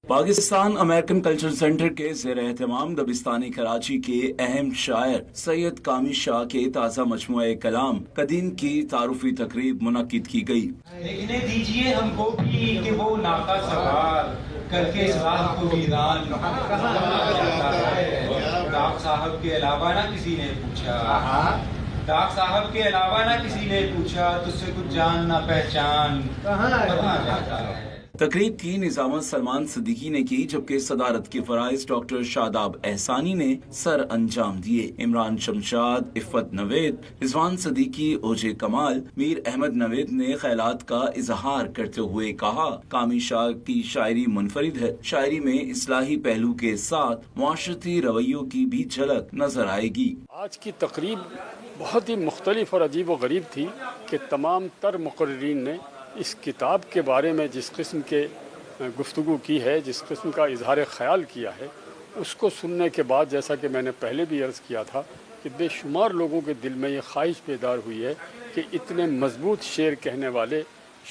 Pakistan American culture centre کے زیر اہتمام دبستانی کراچی کے اہم شاعر سید کامی شاہ کے تازہ مجموعہ کلام قدیم کی تعارفی تقریب منعقد کی گئی۔ دیکھنے دیجیے ہم کو بھی کہ وہ ناقہ سوار کر کے اس راہ کو ویران ڈاک صاحب کے علاوہ نہ کسی نے پوچھا، ڈاک صاحب کے علاوہ نہ کسی نے پوچھا، تجھ سے کچھ جان نہ پہچان کہاں جاتا ہے۔ تقریب کی نظامت سلمان صدیقی نے کی، جبکہ صدارت کے فرائض ڈاکٹر شاداب احسانی نے سر انجام دیے۔ عمران شمشاد، عفت نوید، رضوان صدیقی، اوجے کمال، میر احمد نوید نے خیالات کا اظہار کرتے ہوئے کہا، کامی شاہ کی شاعری منفرد ہے۔ شاعری میں اصلاحی پہلو کے ساتھ معاشرتی رویوں کی بھی جھلک نظر آئے گی۔ آج کی تقریب بہت ہی مختلف اور عجیب و غریب تھی کہ تمام تر مقررین نے اس کتاب کے بارے میں جس قسم کے گفتگو کی ہے، جس قسم کا اظہار خیال کیا ہے، اس کو سننے کے بعد جیسا کہ میں نے پہلے بھی عرض کیا تھا کہ بے شمار لوگوں کے دل میں یہ خواہش بیدار ہوئی ہے کہ اتنے مضبوط شعر کہنے والے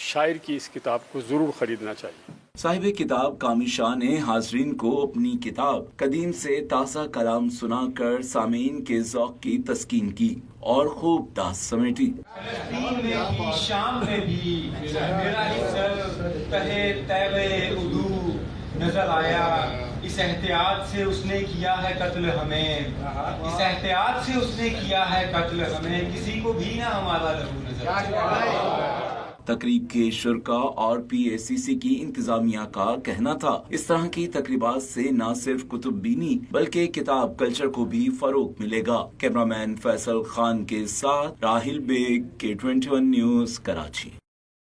شاعر کی اس کتاب کو ضرور خریدنا چاہیے۔ صاحب کتاب کامی شاہ نے حاضرین کو اپنی کتاب قدیم سے تازہ کلام سنا کر سامعین کے ذوق کی تسکین کی اور خوب داس سمیٹی۔ فلسطین میں بھی، شام میں بھی میرا ہی سر تہے تیغ عدو نظر آیا، اس احتیاط سے اس نے کیا ہے قتل ہمیں، اس احتیاط سے اس نے کیا ہے قتل ہمیں، کسی کو بھی نہ ہمارا لہو نظر آیا۔ تقریب کے شرکا اور پی اے سی سی کی انتظامیہ کا کہنا تھا، اس طرح کی تقریبات سے نہ صرف کتب بینی بلکہ کتاب کلچر کو بھی فروغ ملے گا۔ کیمرہ مین فیصل خان کے ساتھ Rahul bag, K21 news, Karachi.